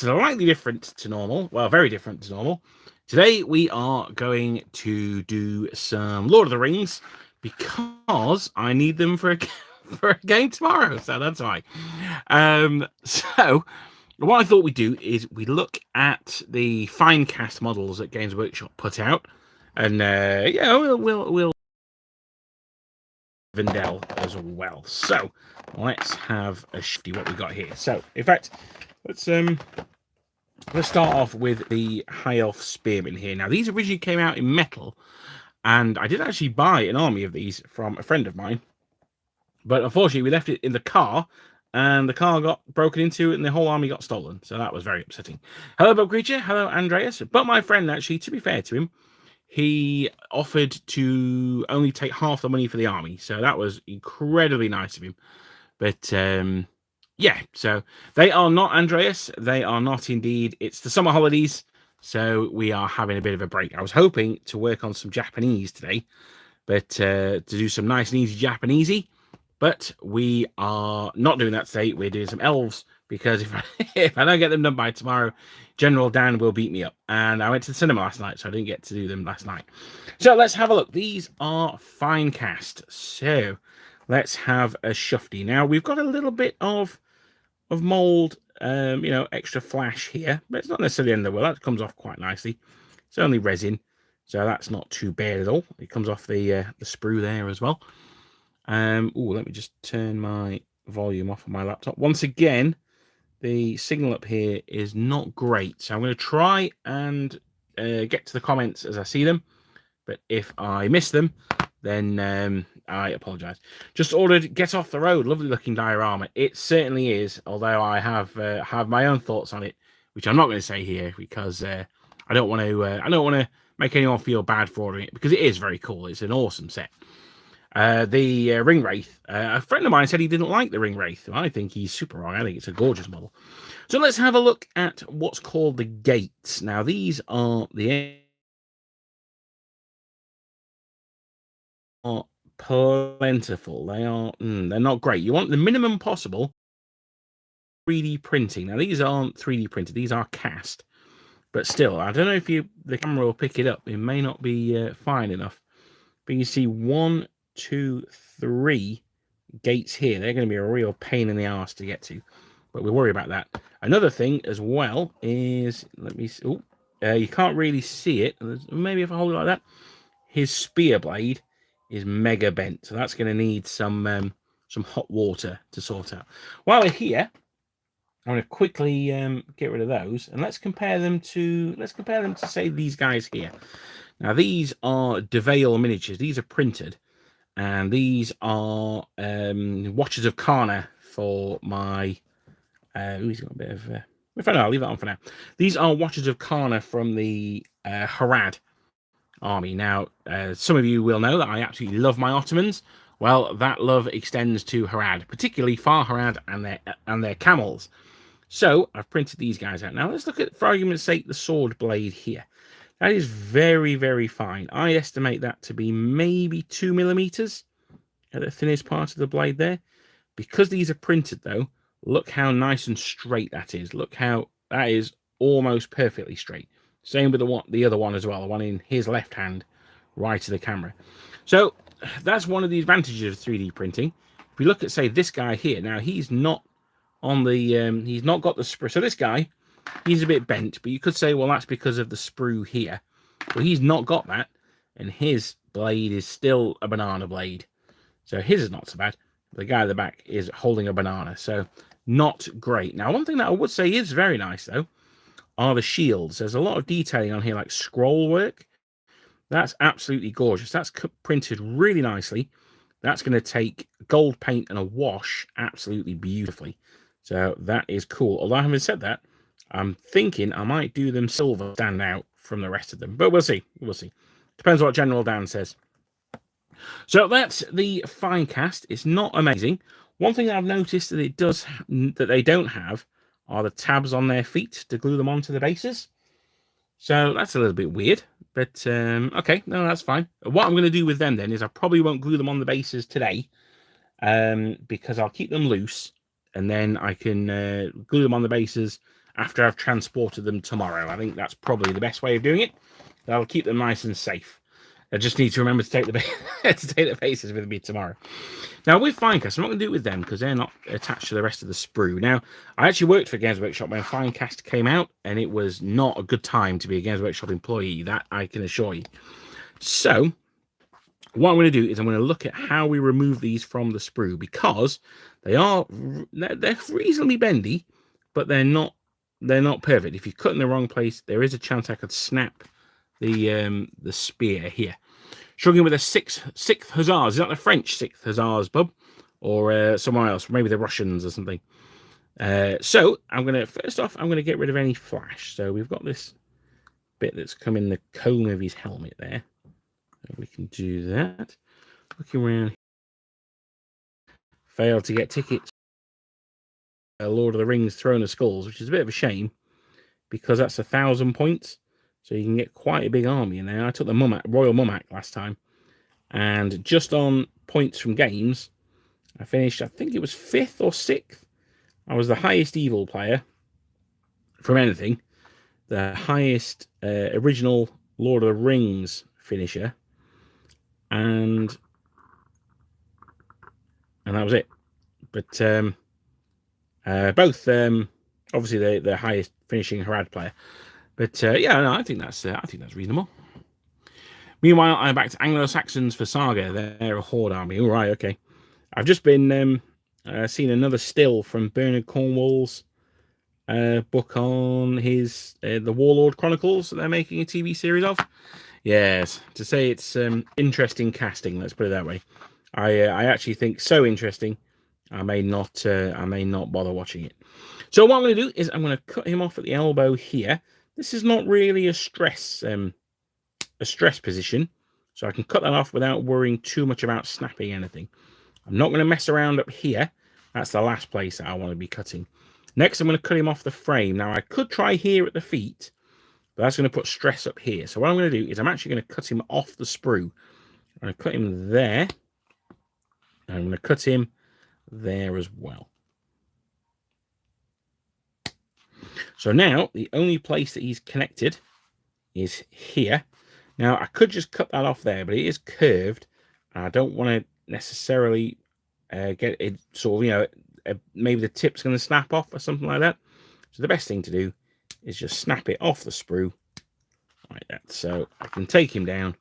slightly different to normal. Well, very different to normal. Today we are going to do some Lord of the Rings because I need them for a for a game tomorrow. So that's why. So what I thought we'd do is we look at the Finecast models that Games Workshop put out, and yeah, we'll Rivendell as well. So let's have a shifty what we got here. So in fact, let's start off with the High Elf Spearmen here. Now, these originally came out in metal, and I did actually buy an army of these from a friend of mine. But unfortunately, we left it in the car, and the car got broken into, and the whole army got stolen. So that was very upsetting. Hello, Bob Creature. Hello, Andreas. But my friend, actually, to be fair to him, he offered to only take half the money for the army. So that was incredibly nice of him. But yeah, so they are not, Andreas. They are not indeed. It's the summer holidays, so we are having a bit of a break. I was hoping to work on some Japanese today, but to do some nice and easy Japanesey, but we are not doing that today. We're doing some elves, because if I don't get them done by tomorrow, General Dan will beat me up. And I went to the cinema last night, so I didn't get to do them last night. So let's have a look. These are Finecast. So let's have a shufty. Now, we've got a little bit of mold, you know, extra flash here, but it's not necessarily the end of the world. That comes off quite nicely. It's only resin, so that's not too bad at all. It comes off the sprue there as well. Oh, let me just turn my volume off on my laptop. Once again, the signal up here is not great, so I'm going to try and get to the comments as I see them, but if I miss them, then I apologize. Just ordered Get Off the Road. Lovely looking diorama. It certainly is, although I have my own thoughts on it, which I'm not going to say here, because I don't want to make anyone feel bad for ordering it, because it is very cool. It's an awesome set. The Ring Wraith. A friend of mine said he didn't like the Ring Wraith. I think he's super wrong. I think it's a gorgeous model. So let's have a look at what's called the gates. Now, these are plentiful. They're not great. You want the minimum possible 3D printing. Now, these aren't 3D printed. These are cast. But still, I don't know if the camera will pick it up. It may not be fine enough. But you see 1, 2, 3 gates here. They're going to be a real pain in the arse to get to. But we'll worry about that. Another thing as well is, let me see. You can't really see it. Maybe if I hold it like that. His spear blade is mega bent. So that's going to need some hot water to sort out. While we're here, I'm going to quickly get rid of those, and let's compare them to say these guys here. Now, these are DeVale miniatures. These are printed, and these are Watchers of Karna for my. He's got a bit of. I'll leave that on for now. These are Watchers of Karna from the Harad army. Now, some of you will know that I absolutely love my Ottomans. Well, that love extends to Harad, particularly Far Harad and their camels. So I've printed these guys out. Now let's look at, for argument's sake, the sword blade here. That is very, very fine. I estimate that to be maybe 2 millimeters at the thinnest part of the blade there. Because these are printed, though, look how nice and straight that is. Look how that is almost perfectly straight. Same with the other one as well, the one in his left hand, right to the camera. So that's one of the advantages of 3D printing. If we look at, say, this guy here, now he's not on the he's not got the sprue. So this guy, he's a bit bent, but you could say, well, that's because of the sprue here. Well, he's not got that, and his blade is still a banana blade. So his is not so bad. The guy at the back is holding a banana, so not great. Now, one thing that I would say is very nice, though, are the shields. There's a lot of detailing on here, like scroll work. That's absolutely gorgeous. That's printed really nicely. That's going to take gold paint and a wash absolutely beautifully. So that is cool. Although having said that, I'm thinking I might do them silver stand out from the rest of them. But we'll see. We'll see. Depends what General Dan says. So that's the Finecast. It's not amazing. One thing that I've noticed that they don't have are the tabs on their feet to glue them onto the bases. So that's a little bit weird. But okay, no, that's fine. What I'm going to do with them then is I probably won't glue them on the bases today, because I'll keep them loose, and then I can glue them on the bases after I've transported them tomorrow. I think that's probably the best way of doing it. That'll keep them nice and safe. I just need to remember to take the to take the bases with me tomorrow. Now with Finecast, I'm not going to do it with them because they're not attached to the rest of the sprue. Now I actually worked for Games Workshop when Finecast came out, and it was not a good time to be a Games Workshop employee. That I can assure you. So what I'm going to do is I'm going to look at how we remove these from the sprue, because they're reasonably bendy, but they're not perfect. If you cut in the wrong place, there is a chance I could snap the spear here. Struggling with a sixth Hussars. Is that the French 6th Hussars, bub? Or somewhere else, maybe the Russians or something. So I'm going to, first off, I'm going to get rid of any flash. So we've got this bit that's come in the comb of his helmet there. We can do that. Looking around. Failed to get tickets. Lord of the Rings Throne of Skulls, which is a bit of a shame, because that's 1,000 points. So you can get quite a big army in there. I took the Royal Mummak last time, and just on points from games, I finished, I think it was 5th or 6th. I was the highest evil player from anything, the highest original Lord of the Rings finisher, and that was it. But both obviously the highest finishing Harad player. But yeah, no, I think that's reasonable. Meanwhile, I'm back to Anglo-Saxons for Saga. They're a horde army. All right, okay. I've just been seen another still from Bernard Cornwall's book on his the Warlord Chronicles that they're making a TV series of. Yes, to say it's interesting casting. Let's put it that way. I actually think so interesting. I may not bother watching it. So what I'm going to do is I'm going to cut him off at the elbow here. This is not really a stress position, so I can cut that off without worrying too much about snapping anything. I'm not going to mess around up here. That's the last place that I want to be cutting. Next, I'm going to cut him off the frame. Now, I could try here at the feet, but that's going to put stress up here. So what I'm going to do is I'm actually going to cut him off the sprue. I'm going to cut him there. And I'm going to cut him there as well. So now, the only place that he's connected is here. Now, I could just cut that off there, but it is curved. And I don't want to necessarily get it sort of, maybe the tip's going to snap off or something like that. So the best thing to do is just snap it off the sprue like that. So I can take him down,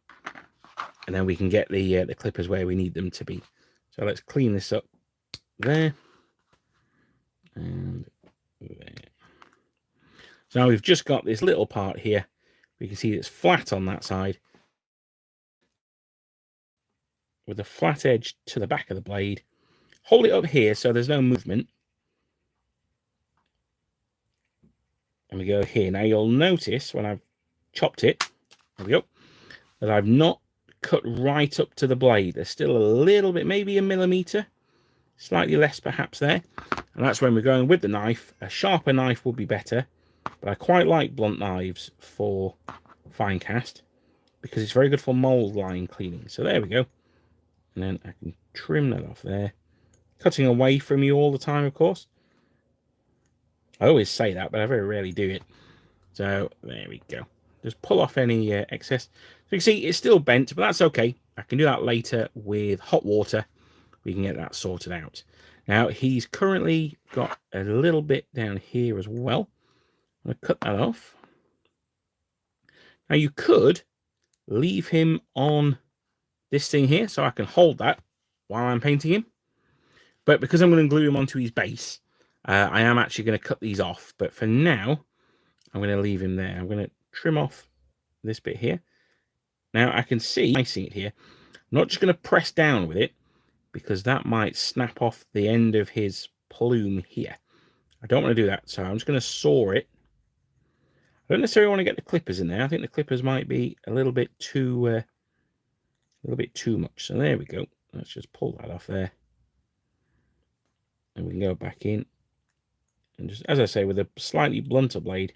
and then we can get the clippers where we need them to be. So let's clean this up there and there. So now we've just got this little part here. We can see it's flat on that side with a flat edge to the back of the blade. Hold it up here so there's no movement. And we go here. Now you'll notice when I've chopped it, there we go, that I've not cut right up to the blade. There's still a little bit, maybe a millimeter, slightly less perhaps there. And that's when we're going with the knife. A sharper knife would be better, but I quite like blunt knives for Finecast because it's very good for mold line cleaning. So there we go. And then I can trim that off there. Cutting away from you all the time, of course. I always say that, but I very rarely do it. So there we go. Just pull off any excess. So you can see it's still bent, but that's okay. I can do that later with hot water. We can get that sorted out. Now, he's currently got a little bit down here as well. I'm going to cut that off. Now, you could leave him on this thing here so I can hold that while I'm painting him. But because I'm going to glue him onto his base, I am actually going to cut these off. But for now, I'm going to leave him there. I'm going to trim off this bit here. Now, I can see, I see it here. I'm not just going to press down with it, because that might snap off the end of his plume here. I don't want to do that, so I'm just going to saw it. I don't necessarily want to get the clippers in there. I think the clippers might be a little bit too much. So there we go. Let's just pull that off there. And we can go back in. And just, as I say, with a slightly blunter blade,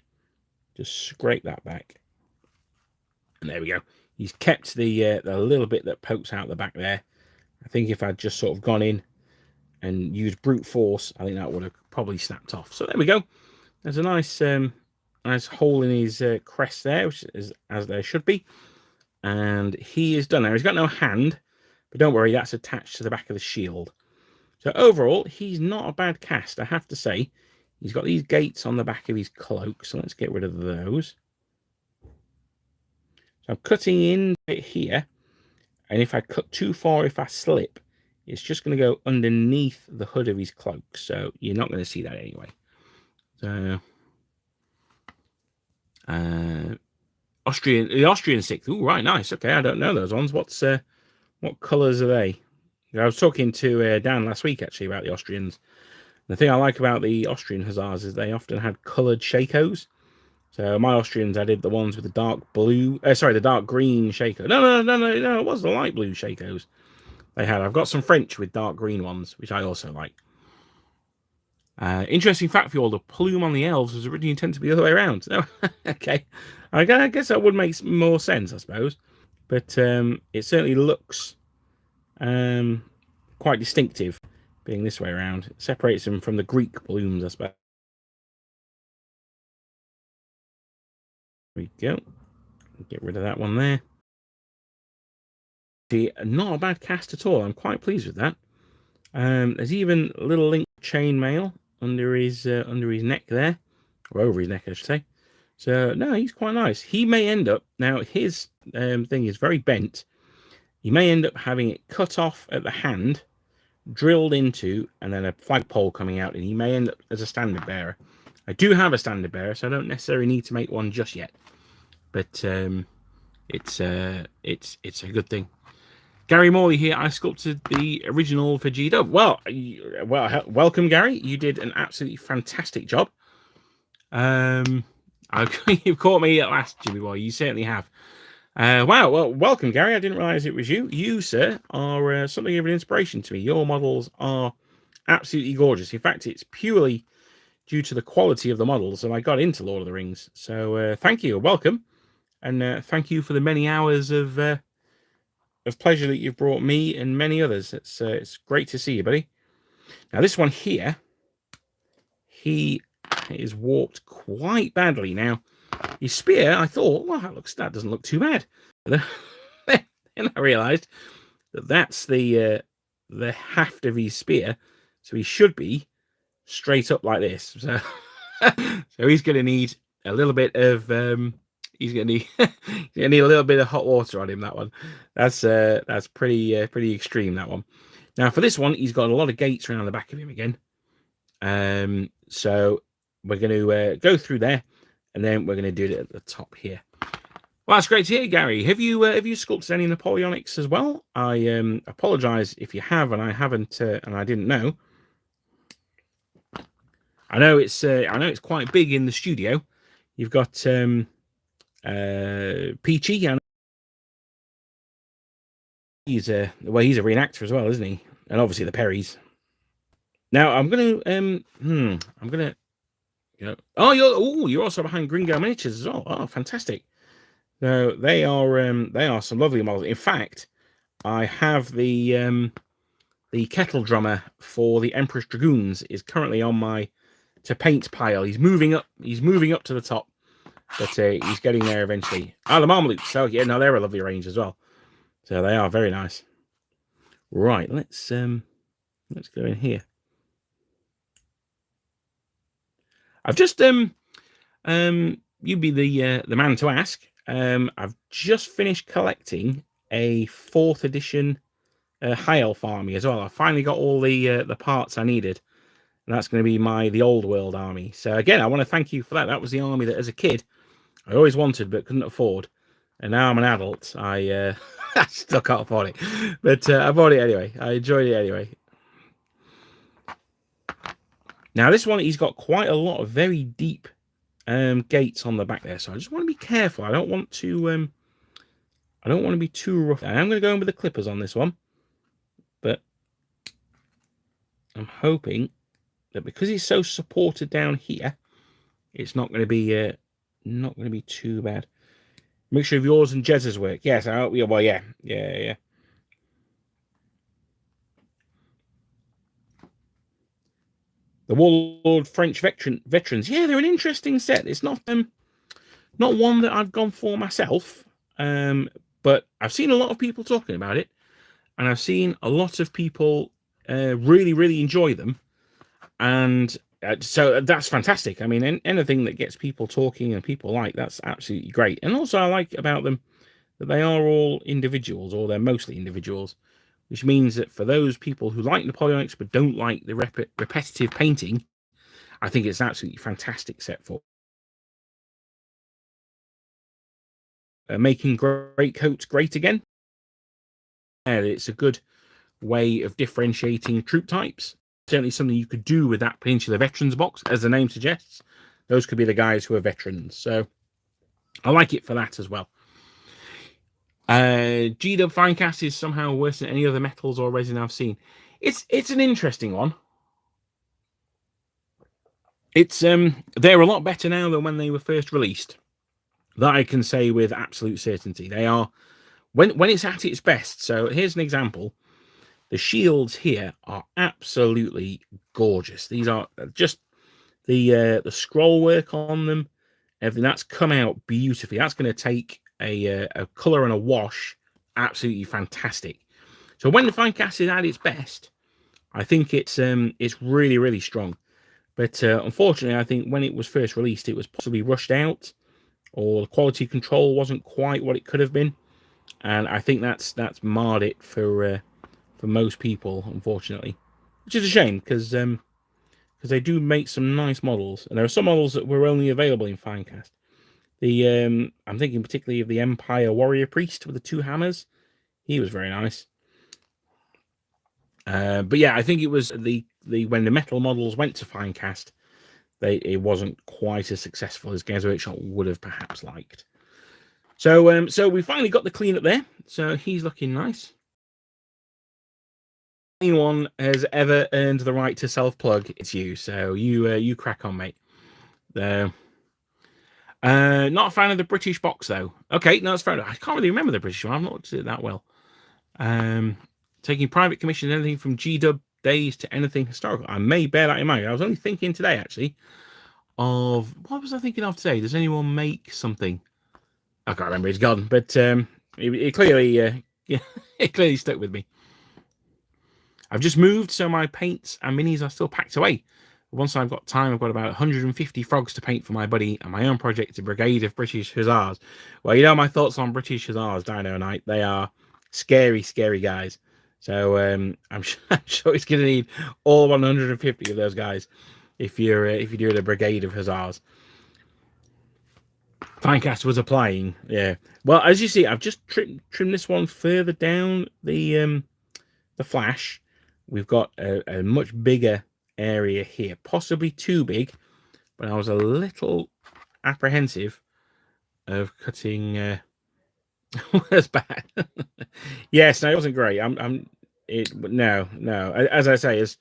just scrape that back. And there we go. He's kept the little bit that pokes out the back there. I think if I'd just sort of gone in and used brute force, I think that would have probably snapped off. So there we go. There's a nice nice hole in his crest there, which is as there should be. And he is done now. He's got no hand, but don't worry, that's attached to the back of the shield. So overall, he's not a bad cast, I have to say. He's got these gates on the back of his cloak, so let's get rid of those. So I'm cutting in here, and if I cut too far, if I slip, it's just going to go underneath the hood of his cloak, so you're not going to see that anyway. So, the Austrian 6. Ooh, right, nice. Okay, I don't know those ones. What colours are they? I was talking to Dan last week, actually, about the Austrians. The thing I like about the Austrian Hussars is they often had coloured shakos. So my Austrians, I did the ones with the dark blue, the dark green shako. No, it was the light blue shakos they had. I've got some French with dark green ones, which I also like. Interesting fact for you all, the plume on the elves was originally intended to be the other way around. No, okay. I guess that would make more sense, I suppose. But it certainly looks quite distinctive being this way around. It separates them from the Greek plumes, I suppose. There we go. Get rid of that one there. See, not a bad cast at all. I'm quite pleased with that. There's even a little link chainmail under his neck there, or over his neck, I should say. So no, he's quite nice. He may end up now. His thing is very bent. He may end up having it cut off at the hand, drilled into, and then a flagpole coming out, and he may end up as a standard bearer. I do have a standard bearer, so I don't necessarily need to make one just yet. But it's a good thing. Gary Morley here. I sculpted the original for GW. Well, welcome, Gary. You did an absolutely fantastic job. You've caught me at last, Jimmy Boy. You certainly have. Wow. Well, welcome, Gary. I didn't realize it was you. You, sir, are something of an inspiration to me. Your models are absolutely gorgeous. In fact, it's purely due to the quality of the models that I got into Lord of the Rings. So thank you. Welcome. And thank you for the many hours of pleasure that you've brought me and many others. It's great to see you, buddy. Now this one here, he is warped quite badly. Now his spear, I thought, well, that doesn't look too bad. Then I realised that that's the haft of his spear, so he should be straight up like this. So he's going to need a little bit of he's gonna need a little bit of hot water on him. That one, that's pretty extreme. That one. Now for this one, he's got a lot of gates around the back of him again. So we're going to go through there, and then we're going to do it at the top here. Well, that's great to hear, Gary. Have you sculpted any Napoleonics as well? I apologise if you have, and I haven't, and I didn't know. I know it's quite big in the studio. You've got Peachy, and he's a reenactor as well, isn't he? And obviously the Perrys. Now I'm gonna you're also behind Gringo Miniatures as well. Oh, fantastic! So they are some lovely models. In fact, I have the kettle drummer for the Empress Dragoons is currently on my to paint pile. He's moving up to the top. But he's getting there eventually. Ah, the Marmalutes. So yeah, no, they're a lovely range as well. So they are very nice. Right, let's go in here. I've just you'd be the man to ask. I've just finished collecting a 4th edition High Elf army as well. I finally got all the parts I needed, and that's going to be the Old World army. So again, I want to thank you for that. That was the army that, as a kid, I always wanted but couldn't afford, and now I'm an adult. I still can't afford it, but I bought it anyway. I enjoyed it anyway. Now this one, he's got quite a lot of very deep gates on the back there, so I just want to be careful. I don't want to be too rough. I am going to go in with the clippers on this one, but I'm hoping that because he's so supported down here, it's not going to be too bad. Mixture of yours and Jez's work. Yes, yeah. The Warlord French veterans. Yeah, they're an interesting set. It's not one that I've gone for myself, but I've seen a lot of people talking about it, and I've seen a lot of people really enjoy them, and so that's fantastic. I mean, anything that gets people talking and people like, that's absolutely great. And also, I like about them that they are all individuals, or they're mostly individuals, which means that for those people who like Napoleonics but don't like the repetitive painting, I think it's an absolutely fantastic set for making great coats great again. And it's a good way of differentiating troop types. Certainly something you could do with that Peninsular Veterans box, as the name suggests. Those could be the guys who are veterans. So I like it for that as well. GW Finecast is somehow worse than any other metals or resin I've seen. It's an interesting one. It's they're a lot better now than when they were first released. That I can say with absolute certainty. They are when it's at its best. So here's an example. The shields here are absolutely gorgeous. These are just the scroll work on them. Everything that's come out beautifully. That's going to take a color and a wash absolutely fantastic. So when the Finecast is at its best, I think it's really strong. But unfortunately, I think when it was first released, it was possibly rushed out, or the quality control wasn't quite what it could have been, and I think that's marred it for most people, unfortunately, which is a shame because they do make some nice models, and there are some models that were only available in Finecast. The I'm thinking particularly of the Empire Warrior Priest with the 2 hammers. He was very nice. But yeah, I think it was the when the metal models went to Finecast, it wasn't quite as successful as Games Workshop would have perhaps liked. So so we finally got the cleanup there. So he's looking nice. If anyone has ever earned the right to self-plug, it's you. So you crack on, mate. Not a fan of the British box though. Okay, no, that's fair enough. I can't really remember the British one. I've not looked at it that well. Taking private commission, anything from GW days to anything historical. I may bear that in mind. I was only thinking today, actually, of what was I thinking of today? Does anyone make something? I can't remember. It's gone, but it clearly it clearly stuck with me. I've just moved, so my paints and minis are still packed away. Once I've got time, I've got about 150 frogs to paint for my buddy and my own project, a brigade of British Hussars. Well, you know my thoughts on British Hussars, Dino Knight. They are scary guys. So I'm sure it's going to need all 150 of those guys if you're doing a brigade of Hussars. Finecast was applying, yeah. Well, as you see, I've just trimmed this one further down the flash. We've got a much bigger area here, possibly too big, but I was a little apprehensive of cutting. That's bad. Yes, no, it wasn't great. No. As I say, as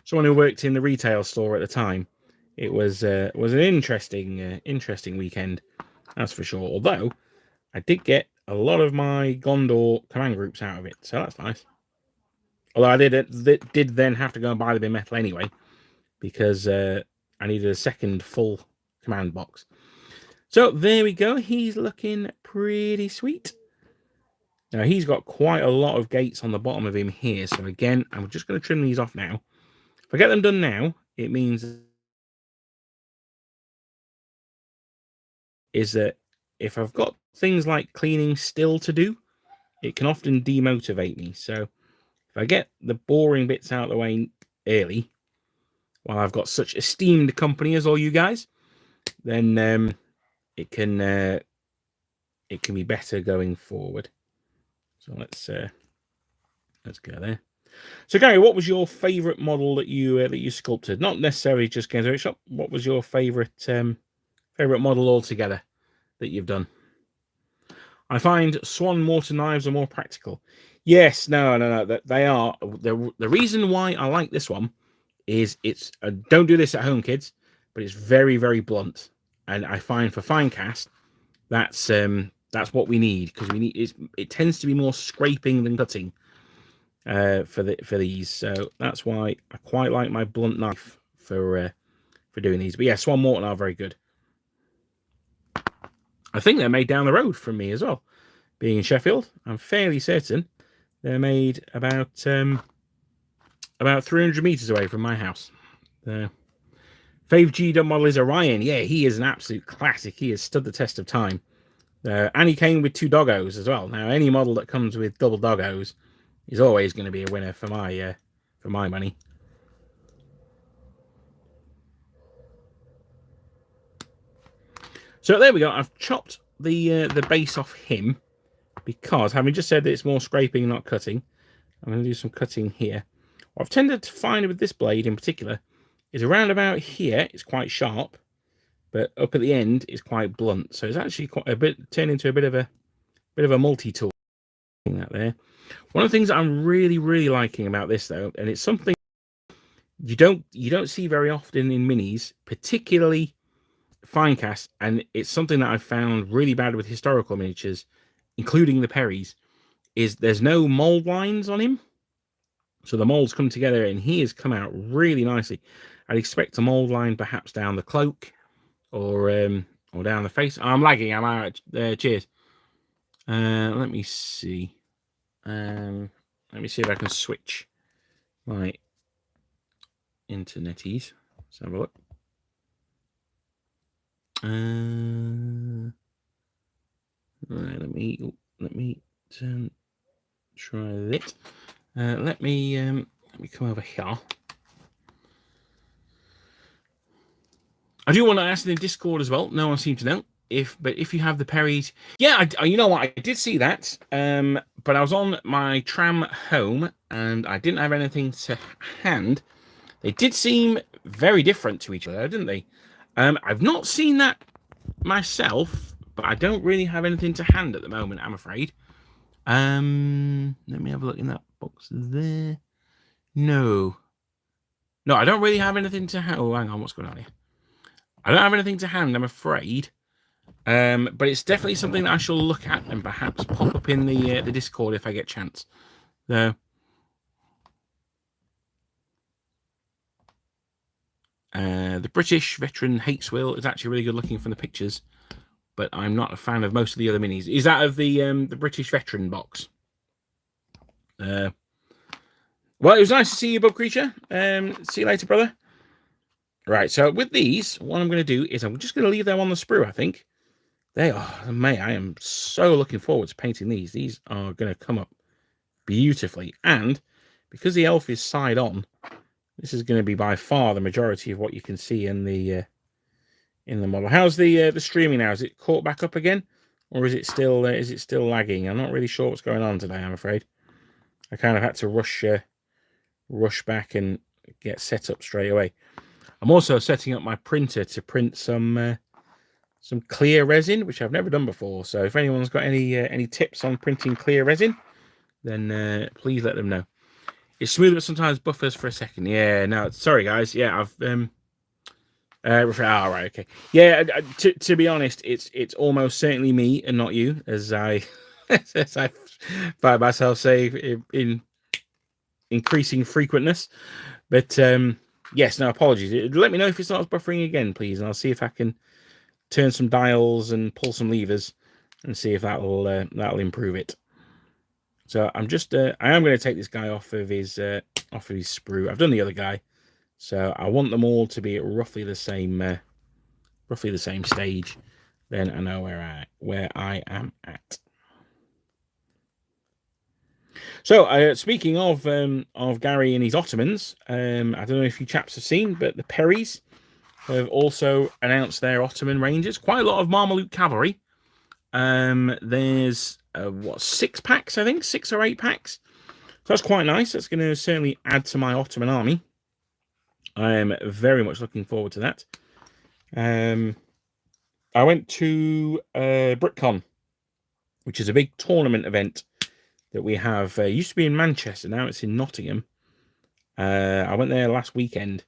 someone who worked in the retail store at the time, it was an interesting weekend, that's for sure. Although I did get a lot of my Gondor command groups out of it, so that's nice. Although I did then have to go and buy them in metal anyway, because I needed a second full command box. So there we go. He's looking pretty sweet. Now he's got quite a lot of gates on the bottom of him here. So again, I'm just going to trim these off now. If I get them done now, it means is that if I've got things like cleaning still to do, it can often demotivate me. So if I get the boring bits out of the way early, while I've got such esteemed company as all you guys, then it can be better going forward. So let's go there. So Gary, what was your favourite model that you sculpted? Not necessarily just Games Workshop. What was your favourite model altogether that you've done? I find swan mortar knives are more practical. Yes, no. They are. The reason why I like this one is it's don't do this at home, kids, but it's very blunt, and I find for Finecast that's what we need, because it tends to be more scraping than cutting for these. So that's why I quite like my blunt knife for doing these. But yeah, Swan Morton are very good. I think they're made down the road from me as well. Being in Sheffield, I'm fairly certain they're made about 300 meters away from my house. The Fave G model is Orion. Yeah, he is an absolute classic. He has stood the test of time. And he came with 2 doggos as well. Now, any model that comes with double doggos is always going to be a winner for my money. So there we go. I've chopped the base off him because, having just said that it's more scraping, not cutting, I'm going to do some cutting here. What I've tended to find with this blade in particular is around about here, it's quite sharp, but up at the end is quite blunt. So it's actually quite a bit turned into a bit of a multi-tool. That there. One of the things that I'm really, really liking about this though, and it's something you don't see very often in minis, particularly Finecast, and it's something that I've found really bad with historical miniatures, including the Perrys, is there's no mold lines on him. So the molds come together and he has come out really nicely. I'd expect a mold line perhaps down the cloak or down the face. Oh, I'm lagging, I'm out. Cheers. Let me see. Let me see if I can switch my interneties. Let's have a look. Right, let me try this. Let me come over here. I do want to ask in the Discord as well. No one seemed to know but if you have the Perrys, yeah, you know what, I did see that. But I was on my tram home and I didn't have anything to hand. They did seem very different to each other, didn't they? I've not seen that myself, but I don't really have anything to hand at the moment, I'm afraid. Let me have a look in that box there. No, I don't really have anything to hand. Oh, hang on, what's going on here? I don't have anything to hand, I'm afraid. But it's definitely something that I shall look at and perhaps pop up in the Discord if I get a chance. So, the British veteran hates Will is actually really good looking from the pictures, but I'm not a fan of most of the other minis. Is that of the British veteran box? Well, it was nice to see you, Bug Creature. See you later, brother. Right, so with these, what I'm going to do is I'm just going to leave them on the sprue, I think. They are, mate, I am so looking forward to painting these. These are going to come up beautifully. And because the elf is side on, this is going to be by far the majority of what you can see in the model. How's the streaming now? Is it caught back up again? Or is it still lagging? I'm not really sure what's going on today, I'm afraid. I kind of had to rush back and get set up straight away. I'm also setting up my printer to print some clear resin, which I've never done before. So if anyone's got any tips on printing clear resin, then please let them know. It's smooth, but sometimes buffers for a second. Yeah, no, sorry guys. Yeah, I've right, okay. Yeah, to be honest, it's almost certainly me and not you, as I as I find myself say in increasing frequentness. But yes, no apologies. Let me know if it starts buffering again, please, and I'll see if I can turn some dials and pull some levers and see if that'll improve it. So I'm just I am going to take this guy off of his sprue. I've done the other guy, so I want them all to be at roughly the same stage. Then I know where I am at. So speaking of Gary and his Ottomans, I don't know if you chaps have seen, but the Perrys have also announced their Ottoman ranges. Quite a lot of Marmaluke cavalry. There's 6 packs, I think, 6 or 8 packs. So that's quite nice. That's going to certainly add to my Ottoman army. I am very much looking forward to that. I went to BritCon, which is a big tournament event that we have. Used to be in Manchester, now it's in Nottingham. I went there last weekend,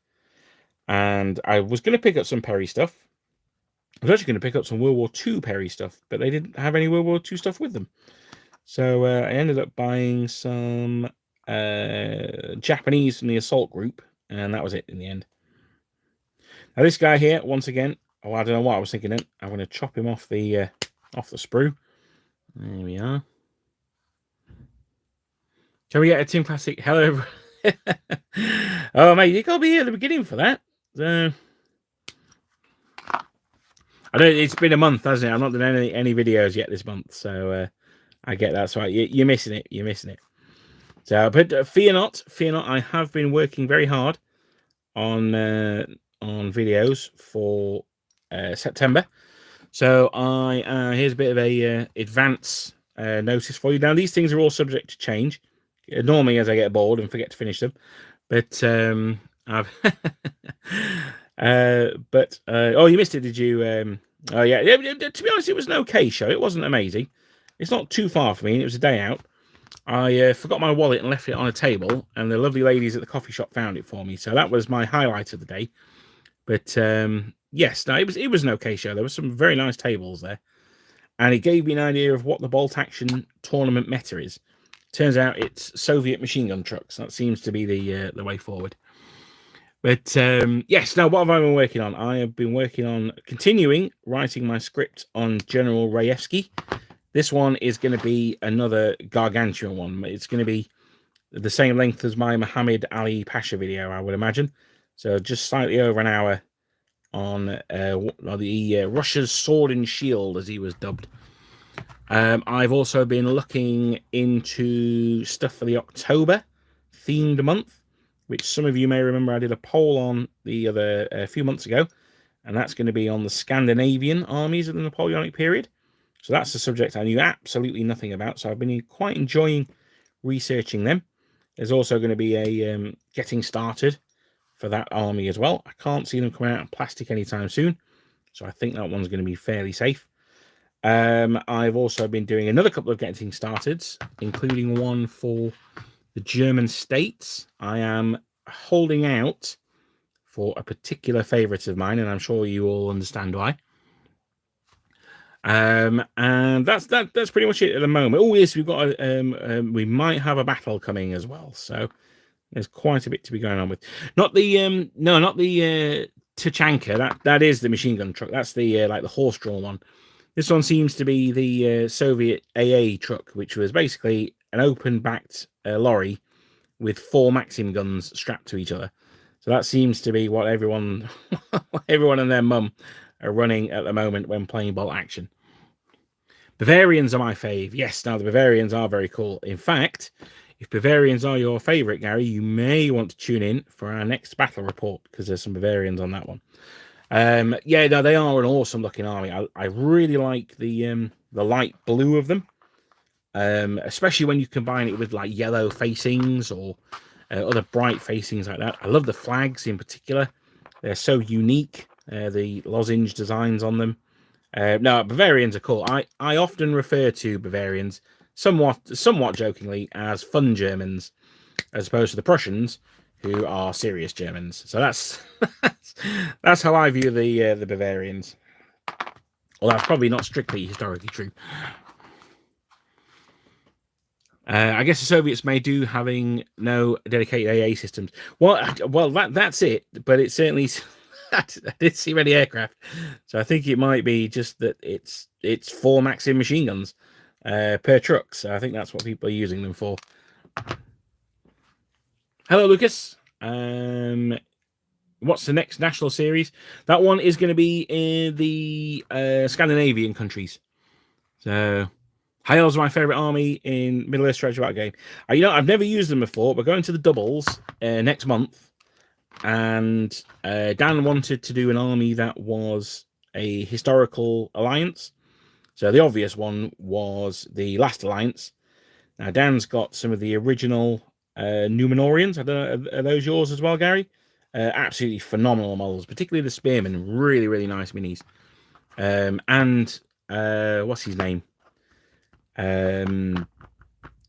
and I was going to pick up some Perry stuff. I was actually going to pick up some World War II Perry stuff, but they didn't have any World War II stuff with them. So I ended up buying some Japanese from the Assault Group, and that was it in the end. Now this guy here, once again, oh, I don't know what I was thinking then. I'm going to chop him off the sprue. There we are. Can we get a Team Classic? Hello. Oh, mate, you got to be here at the beginning for that. I know it's been a month, hasn't it? I've not done any videos yet this month, so I get that. So you're missing it. You're missing it. So, but fear not. I have been working very hard on videos for September. So here's a bit of a advance notice for you. Now these things are all subject to change. Normally, as I get bored and forget to finish them, but I've oh, you missed it, did you? Oh yeah. To be honest, it was an okay show. It wasn't amazing. It's not too far from me, and it was a day out. I forgot my wallet and left it on a table, and the lovely ladies at the coffee shop found it for me. So that was my highlight of the day. But yes, no, it was an okay show. There were some very nice tables there, and it gave me an idea of what the bolt action tournament meta is. Turns out it's Soviet machine gun trucks. That seems to be the way forward. But yes, now what have I been working on? I have been working on continuing writing my script on General Rayevsky. This one is going to be another gargantuan one. It's going to be the same length as my Muhammad Ali Pasha video, I would imagine. So just slightly over an hour on the Russia's Sword and Shield, as he was dubbed. I've also been looking into stuff for the October themed month, which some of you may remember I did a poll on a few months ago, and that's going to be on the Scandinavian armies of the Napoleonic period. So that's a subject I knew absolutely nothing about, so I've been quite enjoying researching them. There's also going to be a getting started for that army as well. I can't see them coming out in plastic anytime soon, so I think that one's going to be fairly safe. I've also been doing another couple of getting started, including one for the German states. I am holding out for a particular favourite of mine, and I'm sure you all understand why. And that's pretty much it at the moment. Oh yes, we've got we might have a battle coming as well, so there's quite a bit to be going on with. Not the not the Tachanka. That is the machine gun truck. That's the like the horse-drawn one. This one seems to be the Soviet AA truck, which was basically an open-backed lorry with 4 Maxim guns strapped to each other. So that seems to be what everyone and their mum are running at the moment when playing bolt action. Bavarians are my fave. Yes, now the Bavarians are very cool. In fact, if Bavarians are your favourite, Gary, you may want to tune in for our next battle report, because there's some Bavarians on that one. Yeah, no, they are an awesome looking army. I really like the light blue of them, especially when you combine it with like yellow facings or other bright facings like that. I love the flags in particular. They're so unique. The lozenge designs on them. No, Bavarians are cool. I often refer to Bavarians somewhat jokingly as fun Germans, as opposed to the Prussians, who are serious Germans. So that's how I view the Bavarians. Well, that's probably not strictly historically true. I guess the Soviets may do having no dedicated AA systems. Well, that's it. But it certainly I did see many aircraft, so I think it might be just that it's 4 Maxim machine guns per truck. So I think that's what people are using them for. Hello, Lucas. What's the next national series? That one is going to be in the Scandinavian countries. So Hale's my favourite army in Middle Earth Strategy Battle Game. I've never used them before. We're going to the doubles next month, and Dan wanted to do an army that was a historical alliance. So the obvious one was the Last Alliance. Now Dan's got some of the original Numenorians. I don't know, are those yours as well, Gary? Absolutely phenomenal models, particularly the Spearmen. Really, really nice minis. And what's his name?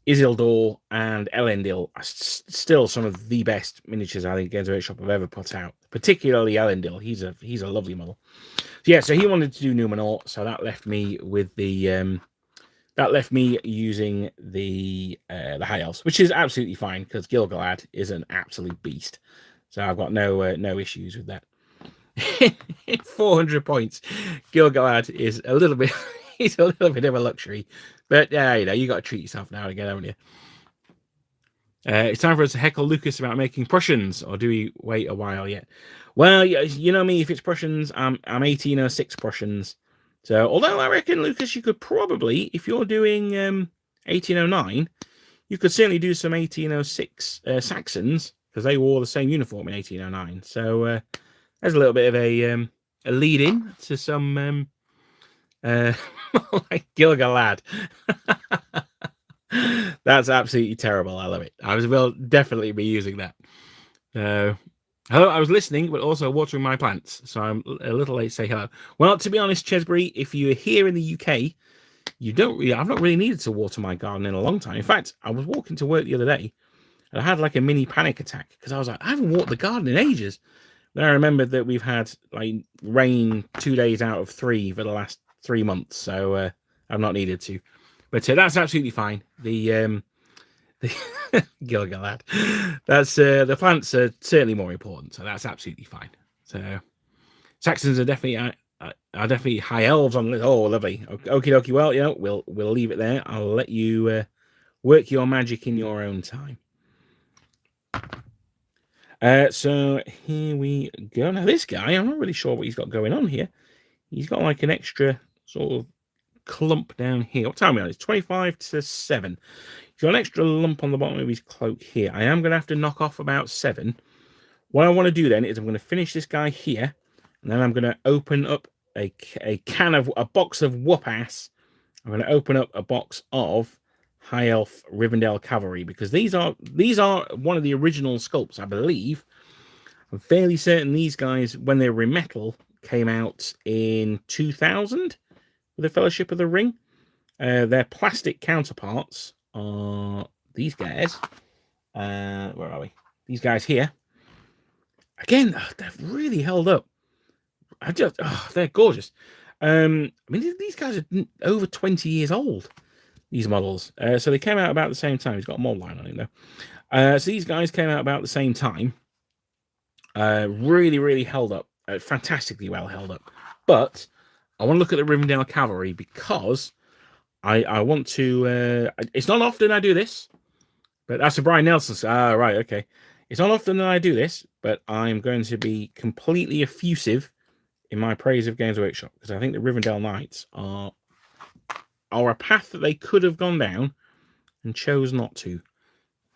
Isildur and Elendil are still some of the best miniatures I think Games Workshop have ever put out. Particularly Elendil. He's a lovely model. So yeah, so he wanted to do Numenor, so that left me with the using the High Elves, which is absolutely fine because Gil-galad is an absolute beast. So I've got no issues with that. 400 points. Gil-galad is a little bit, he's a little bit of a luxury. But yeah, you got to treat yourself now and again, haven't you? It's time for us to heckle Lucas about making Prussians, or do we wait a while yet? Well, you know me, if it's Prussians, I'm 1806 Prussians. So, although I reckon, Lucas, you could probably, if you're doing 1809, you could certainly do some 1806 Saxons, because they wore the same uniform in 1809. So, there's a little bit of a lead in to some like Gil-galad. That's absolutely terrible. I love it. Will definitely be using that. Hello, I was listening, but also watering my plants, so I'm a little late to say hello. Well, to be honest, Chesbury, if you're here in the UK, I've not really needed to water my garden in a long time. In fact, I was walking to work the other day, and I had like a mini panic attack, because I was like, I haven't watered the garden in ages. Then I remembered that we've had like rain 2 days out of 3 for the last 3 months, so I've not needed to. But that's absolutely fine. The Gil-galad, that's the plants are certainly more important, so that's absolutely fine. So Saxons are definitely high elves on this. Oh, lovely. Okie dokie. Well, we'll leave it there. I'll let you work your magic in your own time. So here we go. Now this guy, I'm not really sure what he's got going on here. He's got like an extra sort of clump down here. What time are we on? It's 25 to 7. He's got an extra lump on the bottom of his cloak here. I am going to have to knock off about 7. What I want to do then is I'm going to finish this guy here, and then I'm going to open up a box of whoop ass. I'm going to open up a box of High Elf Rivendell Cavalry, because these are one of the original sculpts, I believe. I'm fairly certain these guys, when they were in metal, came out in 2000 with the Fellowship of the Ring. Their plastic counterparts are these guys. Where are we? These guys here. Again, they've really held up. They're gorgeous. I mean, these guys are over 20 years old, these models. So they came out about the same time. He's got a mod line on him, though. So these guys came out about the same time. Really, really held up. Fantastically well held up. But I want to look at the Rivendell Cavalry, because I want to... it's not often I do this, but that's a Brian Nelson. Right, okay. It's not often that I do this, but I'm going to be completely effusive in my praise of Games Workshop, because I think the Rivendell Knights are a path that they could have gone down and chose not to.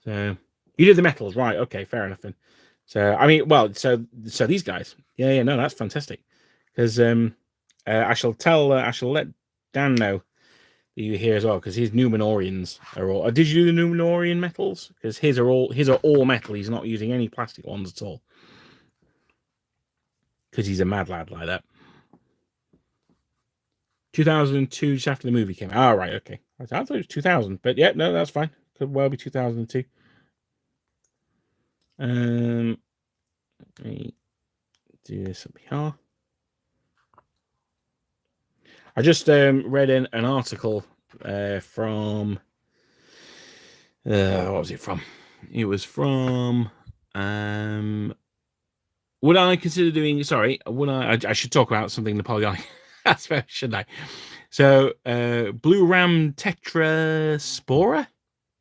So you did the metals, right? Okay, fair enough then. So I mean, well, so these guys, yeah, no, that's fantastic, because I shall let Dan know that you're here as well, because his Numenorians are all. Did you do the Numenorian metals? Because his are all metal. He's not using any plastic ones at all, because he's a mad lad like that. 2002, just after the movie came out. Oh, right, okay. I thought it was 2000, but yeah, no, that's fine. Could well be 2002. Let me do this up here. I just read an article from... what was it from? It was from... would I consider doing... Sorry, I should talk about something Napoleonic. That's fair, shouldn't I? So, Blue Ram Tetraspora.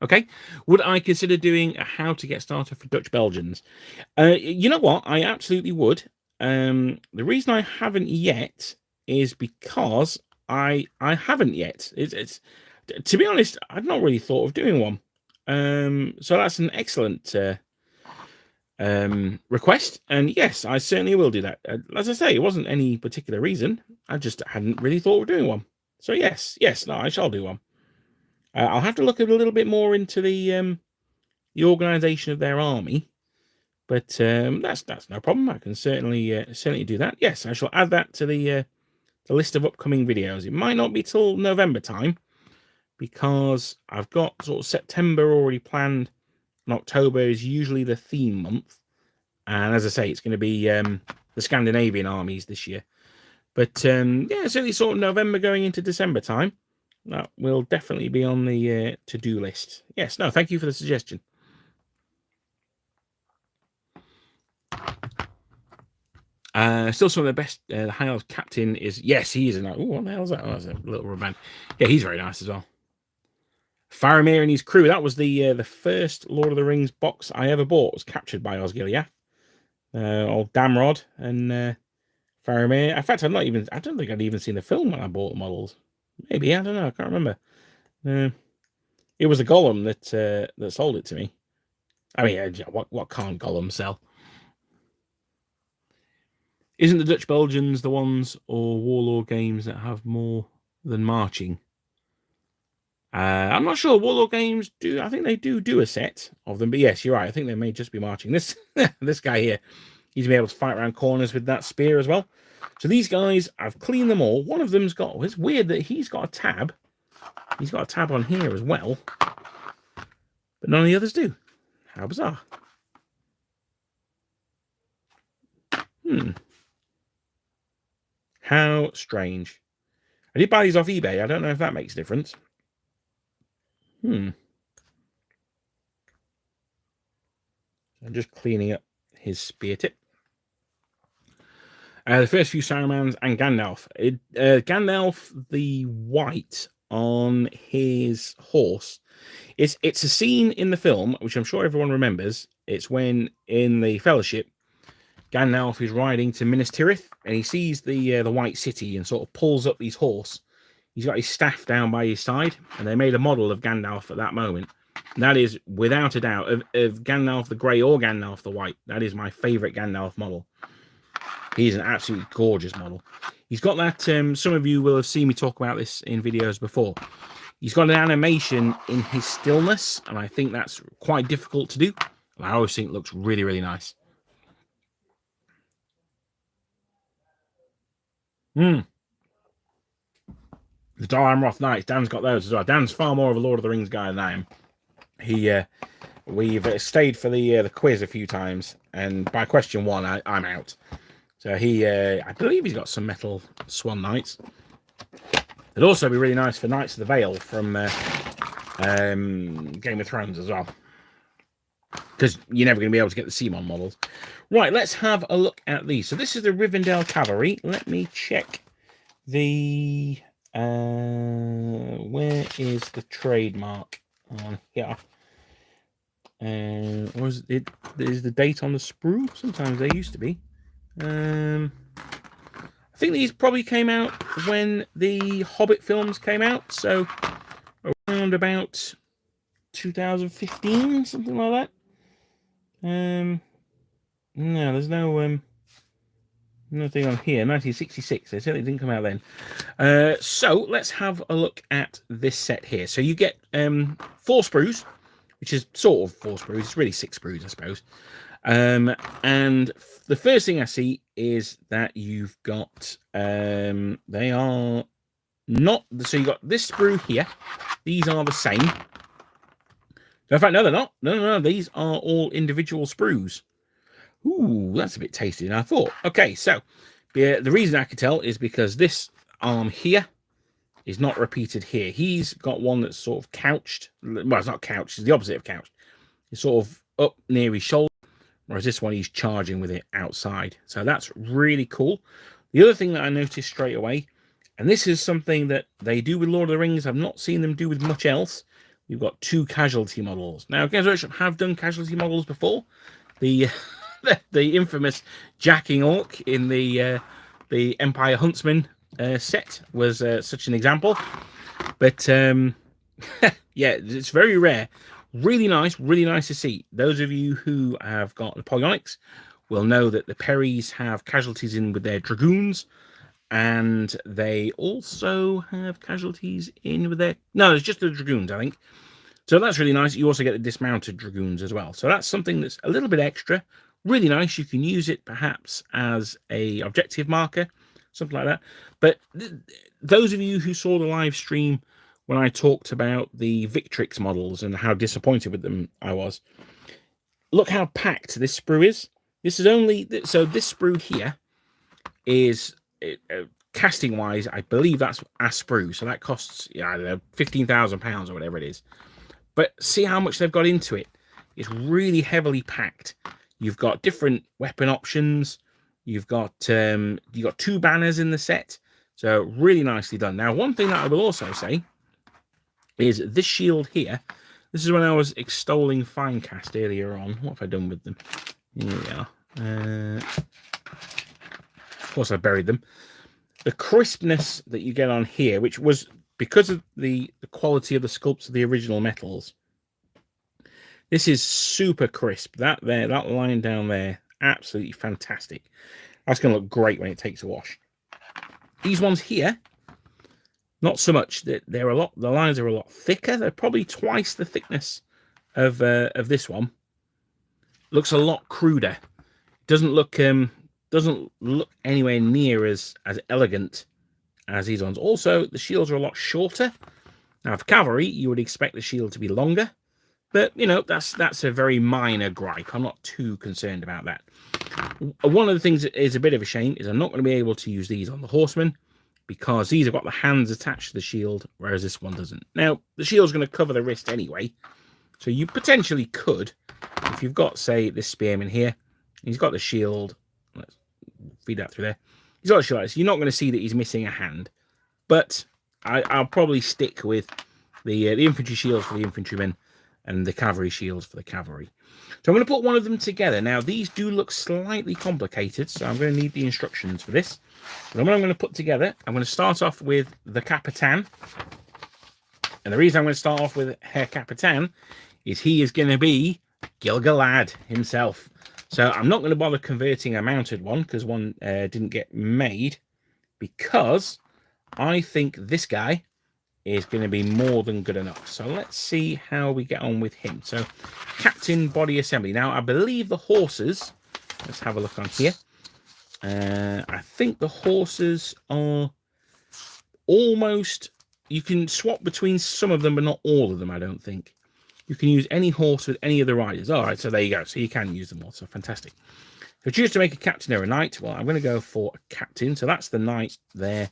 Okay. Would I consider doing a how to get started for Dutch Belgians? You know what? I absolutely would. The reason I haven't yet is because I haven't yet. It's to be honest, I've not really thought of doing one. So that's an excellent request, and yes, I certainly will do that. As I say, it wasn't any particular reason. I just hadn't really thought of doing one. So yes, no, I shall do one. I'll have to look a little bit more into the organization of their army, but that's no problem. I can certainly do that. Yes, I shall add that to the list of upcoming videos. It might not be till November time, because I've got sort of September already planned, and October is usually the theme month. And as I say, it's going to be the Scandinavian armies this year. But yeah, certainly sort of November going into December time, that will definitely be on the to-do list. Yes, no, thank you for the suggestion. Still some of the best. The High Elf Captain is, yes, he is. Oh, what the hell is that? Oh, that's a little rubber band. Yeah, he's very nice as well. Faramir and his crew. That was the first Lord of the Rings box I ever bought. Was captured by Osgiliath. Old Damrod and Faramir. In fact, I don't think I'd even seen the film when I bought the models. Maybe, I don't know. I can't remember. It was a Gollum that sold it to me. I mean, what can't Gollum sell? Isn't the Dutch Belgians the ones or Warlord games that have more than marching? I'm not sure. Warlord games do. I think they do a set of them. But yes, you're right. I think they may just be marching. This this guy here, he's been able to fight around corners with that spear as well. So these guys, I've cleaned them all. One of them's got. It's weird that he's got a tab. He's got a tab on here as well, but none of the others do. How bizarre. How strange. I did buy these off eBay. I don't know if that makes a difference. I'm just cleaning up his spear tip. The first few Sarumans and Gandalf. Gandalf the White on his horse. It's a scene in the film, which I'm sure everyone remembers. It's when in the Fellowship, Gandalf is riding to Minas Tirith, and he sees the White City and sort of pulls up his horse. He's got his staff down by his side, and they made a model of Gandalf at that moment. And that is, without a doubt, of Gandalf the Grey or Gandalf the White. That is my favourite Gandalf model. He's an absolutely gorgeous model. He's got that, some of you will have seen me talk about this in videos before. He's got an animation in his stillness, and I think that's quite difficult to do. And I always think it looks really, really nice. The Dol Amroth Knights. Dan's got those as well. Dan's far more of a Lord of the Rings guy than I am. We've stayed for the quiz a few times, and by question 1, I'm out. So I believe he's got some metal Swan Knights. It'd also be really nice for Knights of the Vale from Game of Thrones as well, because you're never going to be able to get the Simon models. Right, let's have a look at these. So this is the Rivendell Cavalry. Let me check the where is the trademark on here? Was it? Is the date on the sprue? Sometimes they used to be. I think these probably came out when the Hobbit films came out, so around about 2015, something like that. No, there's no nothing on here. 1966. They certainly didn't come out then. So let's have a look at this set here. So you get 4 sprues, which is sort of 4 sprues. It's really 6 sprues, I suppose. And the first thing I see is that you've got they are not. So you got this sprue here. These are the same. In fact, no, they're not. No. These are all individual sprues. Ooh, that's a bit tasty than I thought. Okay, so the reason I can tell is because this arm here is not repeated here. He's got one that's sort of couched. Well, it's not couched. It's the opposite of couched. It's sort of up near his shoulder, whereas this one he's charging with it outside. So that's really cool. The other thing that I noticed straight away, and this is something that they do with Lord of the Rings, I've not seen them do with much else. You've got 2 casualty models. Now, Games Workshop have done casualty models before. The infamous Jacking Orc in the Empire Huntsman set was such an example. But yeah, it's very rare. Really nice to see. Those of you who have got Napoleonics will know that the Perrys have casualties in with their dragoons, and they also have casualties in with their... No, it's just the dragoons, I think. So that's really nice. You also get the dismounted dragoons as well. So that's something that's a little bit extra. Really nice. You can use it perhaps as a objective marker, something like that. But those of you who saw the live stream when I talked about the Victrix models and how disappointed with them I was, look how packed this sprue is. This is only... So this sprue here is... casting wise, I believe that's a sprue. So that costs, I don't know, £15,000 or whatever it is. But see how much they've got into it. It's really heavily packed. You've got different weapon options. You've got 2 banners in the set, so really nicely done. Now, one thing that I will also say is this shield here. This is when I was extolling Finecast earlier on. What have I done with them? Here we are. Of course, I buried them. The crispness that you get on here, which was because of the quality of the sculpts of the original metals, this is super crisp. That line down there, absolutely fantastic. That's going to look great when it takes a wash. These ones here, not so much. They're a lot. The lines are a lot thicker. They're probably twice the thickness of this one. Looks a lot cruder. Doesn't look anywhere near as elegant as these ones. Also, the shields are a lot shorter. Now, for cavalry, you would expect the shield to be longer, but you know that's a very minor gripe. I'm not too concerned about that. One of the things that is a bit of a shame is I'm not going to be able to use these on the horsemen because these have got the hands attached to the shield, whereas this one doesn't. Now, the shield's going to cover the wrist anyway, so you potentially could, if you've got, say, this spearman here, he's got the shield. Let's feed that through there. He's got a shield, so you're not going to see that he's missing a hand. But I'll probably stick with the infantry shields for the infantrymen and the cavalry shields for the cavalry. So I'm going to put one of them together. Now, these do look slightly complicated, so I'm going to need the instructions for this. But what I'm going to put together, I'm going to start off with the Capitan. And the reason I'm going to start off with Herr Capitan is he is going to be Gil-galad himself. So I'm not going to bother converting a mounted one because one didn't get made, because I think this guy is going to be more than good enough. So let's see how we get on with him. So Captain Body Assembly. Now, I believe the horses, let's have a look on here. I think the horses are almost, you can swap between some of them, but not all of them, I don't think. You can use any horse with any of the riders. All right, so there you go. So you can use them all. So fantastic. So choose to make a captain or a knight. Well, I'm going to go for a captain. So that's the knight there.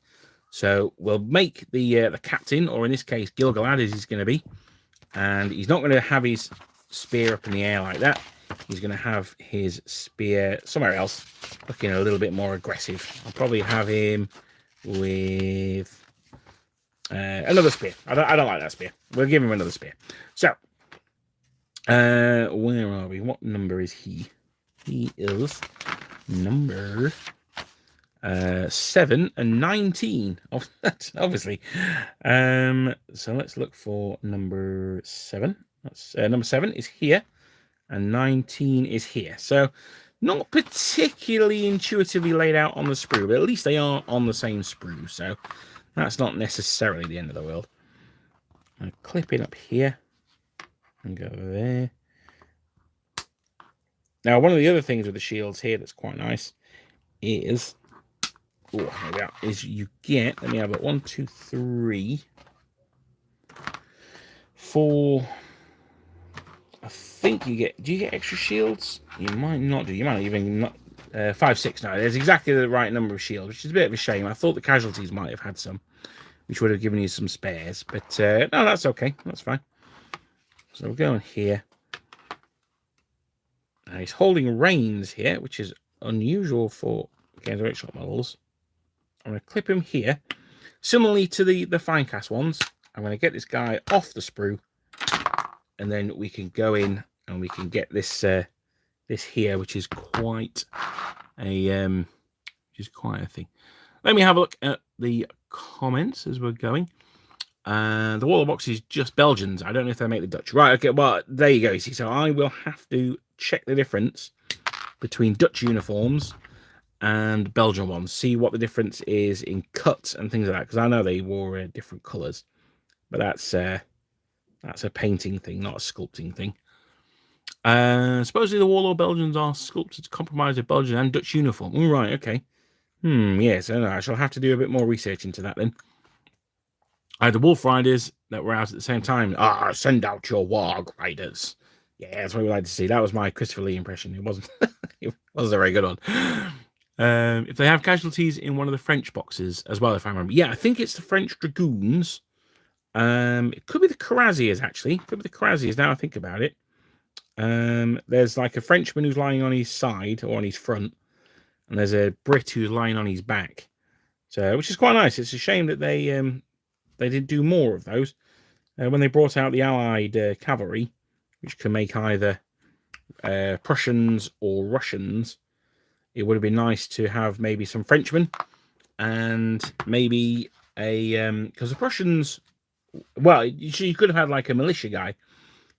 So we'll make the captain, or in this case, Gil-galad as he's going to be. And he's not going to have his spear up in the air like that. He's going to have his spear somewhere else, looking a little bit more aggressive. I'll probably have him with another spear. I don't like that spear. We'll give him another spear. So, where are we? What number is he? He is number 7 and 19. Obviously. So let's look for number 7. That's number 7 is here, and 19 is here. So not particularly intuitively laid out on the sprue, but at least they are on the same sprue. So that's not necessarily the end of the world. I'll clip it up here and go there. Now, one of the other things with the shields here that's quite nice is, oh, here we are, is you get, let me have it, 1, 2, 3, 4. I think you get, do you get extra shields? You might not do. You might even not. 5, 6. No, there's exactly the right number of shields, which is a bit of a shame. I thought the casualties might have had some, which would have given you some spares. But no, that's okay. That's fine. So we'll go on here. Now he's holding reins here, which is unusual for Games Workshop models. I'm going to clip him here. Similarly to the Finecast ones, I'm going to get this guy off the sprue, and then we can go in and we can get this this here, which is quite a thing. Let me have a look at the comments as we're going. The Wall of Box is just Belgians. I don't know if they make the Dutch. Right, okay, well, there you go. You see, so I will have to check the difference between Dutch uniforms and Belgian ones. See what the difference is in cuts and things like that, because I know they wore different colours. But that's a painting thing, not a sculpting thing. Supposedly the Warlord Belgians are sculpted to compromise of Belgian and Dutch uniform. All right, okay. Yes, I shall have to do a bit more research into that then. I had the Wolf Riders that were out at the same time. Send out your Warg Riders. Yeah, that's what we like to see. That was my Christopher Lee impression. It wasn't it wasn't a very good one. If they have casualties in one of the French boxes as well, if I remember. Yeah, I think it's the French Dragoons. It could be the Cuirassiers, actually. It could be the Cuirassiers, now I think about it. There's like a Frenchman who's lying on his side or on his front, and there's a Brit who's lying on his back. So, which is quite nice. It's a shame that they didn't do more of those. When they brought out the Allied cavalry, which can make either Prussians or Russians, it would have been nice to have maybe some Frenchmen and maybe because the Prussians, well, you could have had like a militia guy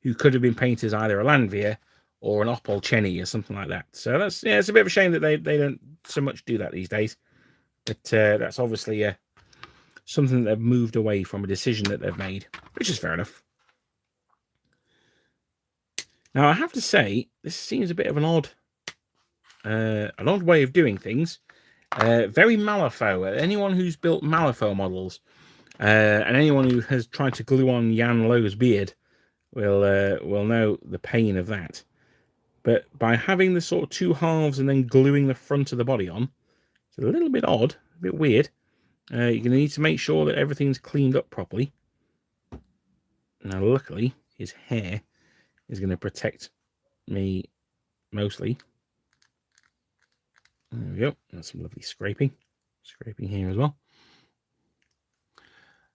who could have been painted as either a Landwehr or an Opel-Cheney or something like that. So that's, yeah, it's a bit of a shame that they don't so much do that these days. But that's obviously something that they've moved away from, a decision that they've made, which is fair enough. Now, I have to say, this seems a bit of an odd way of doing things. Very Malifaux. Anyone who's built Malifaux models and anyone who has tried to glue on Jan Lowe's beard will know the pain of that. But by having the sort of two halves and then gluing the front of the body on, it's a little bit odd, a bit weird. You're going to need to make sure that everything's cleaned up properly. Now, luckily, his hair is going to protect me mostly. There we go. That's some lovely scraping here as well.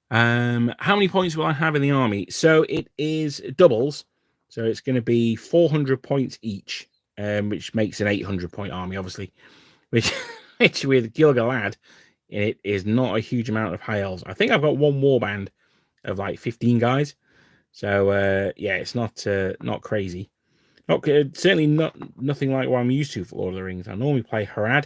How many points will I have in the army? So it is doubles. So it's going to be 400 points each, which makes an 800 point army, obviously. Which with Gil-galad, it is not a huge amount of high elves. I think I've got one warband of like 15 guys. So yeah, it's not crazy. Certainly nothing like what I'm used to for Lord of the Rings. I normally play Harad,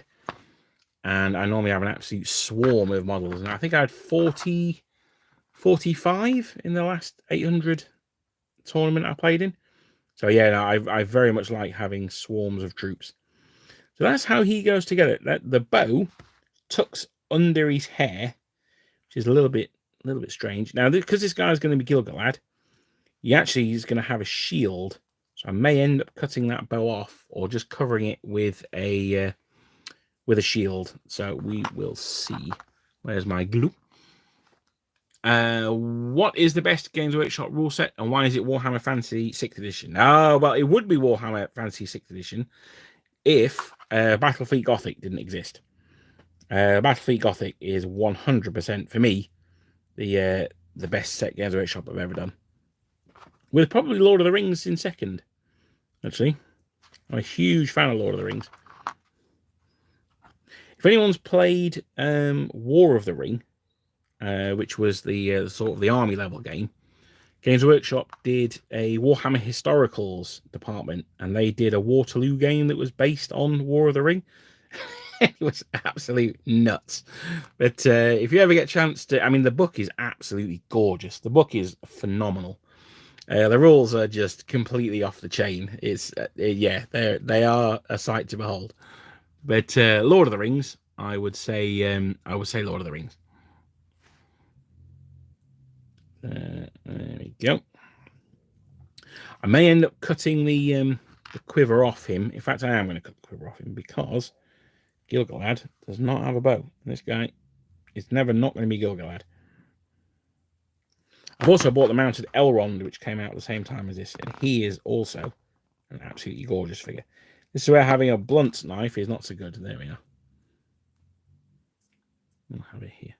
and I normally have an absolute swarm of models. And I think I had 45 in the last 800 tournament I played in. So yeah, no, I very much like having swarms of troops. So that's how he goes together. The bow tucks under his hair, which is a little bit strange. Now, because this guy's going to be Gil-galad, he's going to have a shield. So I may end up cutting that bow off or just covering it with a shield. So we will see. Where's my glue? What is the best Games Workshop rule set, and why is it Warhammer Fantasy 6th Edition? Oh, well, it would be Warhammer Fantasy 6th Edition if Battlefleet Gothic didn't exist. Battlefleet Gothic is 100% for me the best set Games Workshop I've ever done. With probably Lord of the Rings in second, actually. I'm a huge fan of Lord of the Rings. If anyone's played War of the Ring, which was the sort of the army level game, Games Workshop did a Warhammer Historicals department, and they did a Waterloo game that was based on War of the Ring. It was absolute nuts. But if you ever get a chance to, I mean, the book is absolutely gorgeous. The book is phenomenal. The rules are just completely off the chain. It's yeah, they are a sight to behold. But Lord of the Rings, I would say Lord of the Rings. There we go. I may end up cutting the quiver off him. In fact, I am going to cut the quiver off him because Gil-galad does not have a bow. This guy is never not going to be Gil-galad. I've also bought the mounted Elrond, which came out at the same time as this, and he is also an absolutely gorgeous figure. This is where having a blunt knife is not so good. There we are. We'll have it here.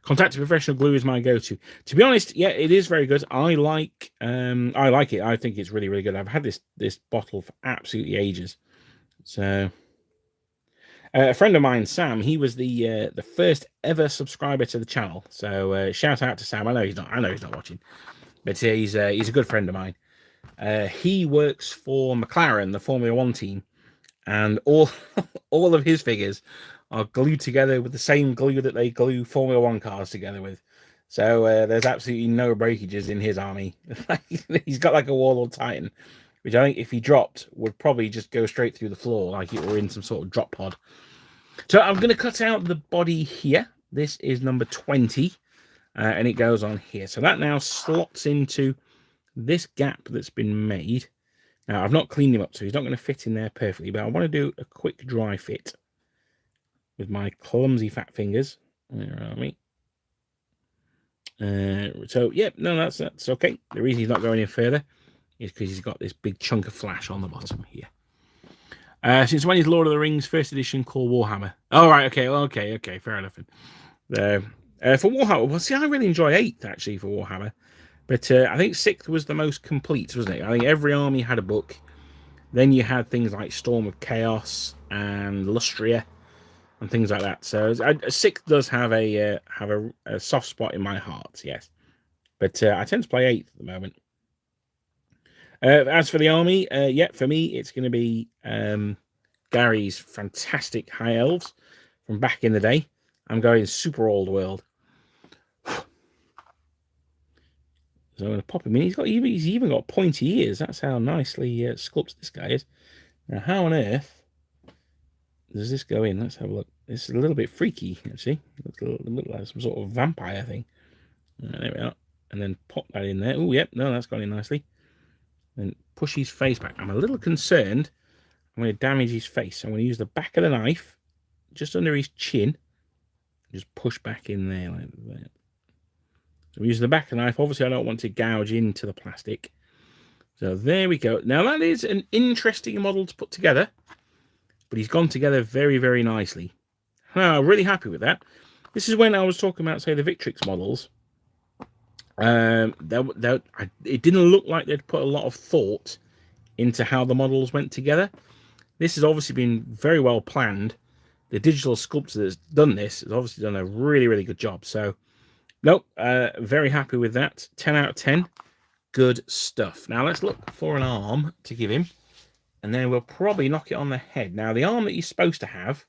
Contact Professional Glue is my go-to. To be honest, yeah, it is very good. I like it. I think it's really, really good. I've had this bottle for absolutely ages. So a friend of mine, Sam, he was the first ever subscriber to the channel. So shout out to Sam. I know he's not watching, but he's a good friend of mine. He works for McLaren, the Formula One team, and all of his figures are glued together with the same glue that they glue Formula One cars together with. So there's absolutely no breakages in his army. He's got like a Warlord Titan, which I think if he dropped would probably just go straight through the floor like it were in some sort of drop pod. So I'm going to cut out the body here. This is number 20, and it goes on here. So that now slots into this gap that's been made. Now, I've not cleaned him up, so he's not going to fit in there perfectly, but I want to do a quick dry fit with my clumsy fat fingers. Where are we? So, yeah, no, that's okay. The reason he's not going any further is because he's got this big chunk of flash on the bottom here. Since when is Lord of the Rings first edition called Warhammer? Oh, right, okay, fair enough. For Warhammer, well, see, I really enjoy 8th, actually, for Warhammer. But I think 6th was the most complete, wasn't it? I think every army had a book. Then you had things like Storm of Chaos and Lustria and things like that. So 6th does have a soft spot in my heart, yes. But I tend to play 8th at the moment. As for the army, for me, it's going to be Gary's fantastic High Elves from back in the day. I'm going super old world. So I'm going to pop him in. He's even got pointy ears. That's how nicely sculpted this guy is. Now, how on earth does this go in? Let's have a look. This is a little bit freaky, actually. Looks a little like some sort of vampire thing. There we are. And then pop that in there. Oh, yep. No, that's gone in nicely. And push his face back. I'm a little concerned I'm going to damage his face. I'm going to use the back of the knife just under his chin. Just push back in there like that. So I'm using the back of the knife. Obviously, I don't want to gouge into the plastic. So there we go. Now, that is an interesting model to put together. But he's gone together very, very nicely. I'm really happy with that. This is when I was talking about, say, the Victrix models. It didn't look like they'd put a lot of thought into how the models went together. This has obviously been very well planned. The digital sculptor that's done this has obviously done a really, really good job. So, nope, very happy with that. 10 out of 10. Good stuff. Now, let's look for an arm to give him. And then we'll probably knock it on the head. Now, the arm that he's supposed to have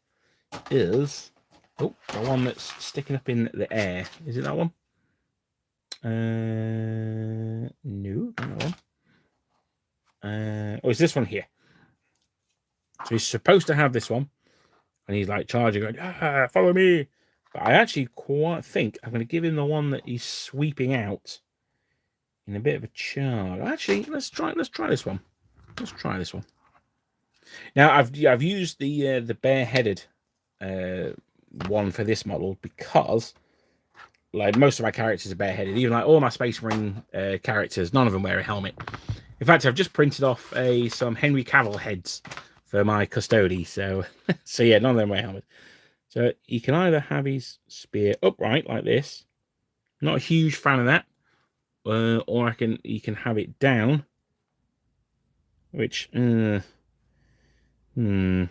is... Oh, the one that's sticking up in the air. Is it that one? No, not that one. It's this one here. So he's supposed to have this one. And he's like charging, going, follow me. But I actually quite think I'm going to give him the one that he's sweeping out in a bit of a charge. Actually, let's try this one. Let's try this one. Now, I've used the bareheaded one for this model because, like, most of my characters are bareheaded. Even like all my Space Marine characters, none of them wear a helmet. In fact, I've just printed off some Henry Cavill heads for my custody. So, yeah, none of them wear helmets. So he can either have his spear upright like this. Not a huge fan of that. Or he can have it down. Which, You know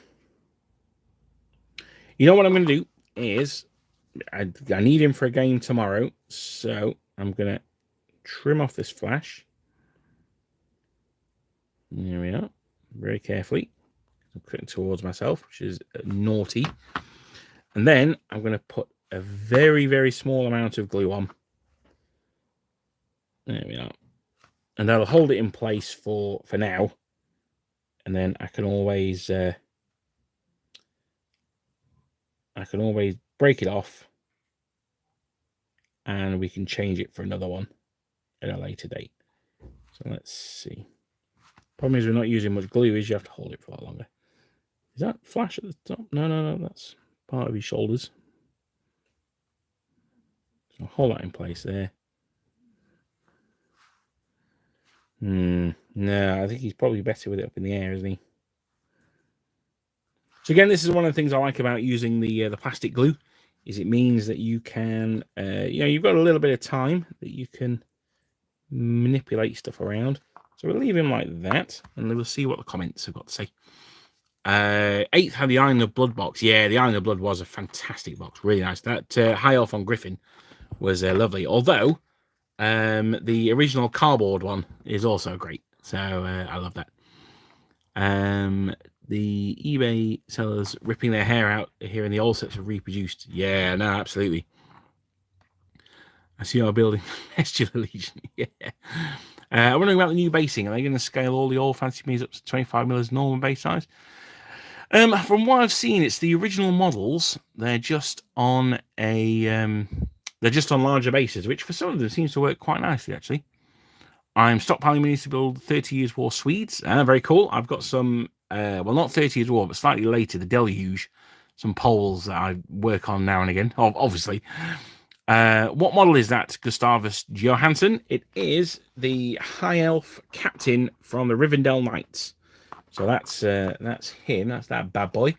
what I'm going to do is, I need him for a game tomorrow. So I'm going to trim off this flash. There we are. Very carefully. I'm cutting towards myself, which is naughty. And then I'm going to put a very, very small amount of glue on. There we are. And that'll hold it in place for now. And then I can always break it off. And we can change it for another one at a later date. So let's see. Problem is we're not using much glue, is you have to hold it for a lot longer. Is that flash at the top? No, that's part of his shoulders. So I'll hold that in place there. No, I think he's probably better with it up in the air, isn't he? So again, this is one of the things I like about using the plastic glue, is it means that you can, you've got a little bit of time that you can manipulate stuff around. So we'll leave him like that, and we'll see what the comments have got to say. 8th had the Iron of Blood box. Yeah, the Iron of Blood was a fantastic box. Really nice. That High Elf on Griffin was lovely. Although, the original cardboard one is also great. So I love that. The eBay sellers ripping their hair out here in the old sets are reproduced. Yeah, no, absolutely. I see our building Bestial Legion. Yeah. I'm wondering about the new basing. Are they going to scale all the old fantasy minis up to 25mm as normal base size? From what I've seen, it's the original models. They're just on larger bases, which for some of them seems to work quite nicely, actually. I'm stockpiling minis to build 30 Years War Swedes. Very cool. I've got some, not 30 Years War, but slightly later, the Deluge. Some Poles that I work on now and again, obviously. What model is that, Gustavus Johansson? It is the High Elf Captain from the Rivendell Knights. So that's him. That's that bad boy.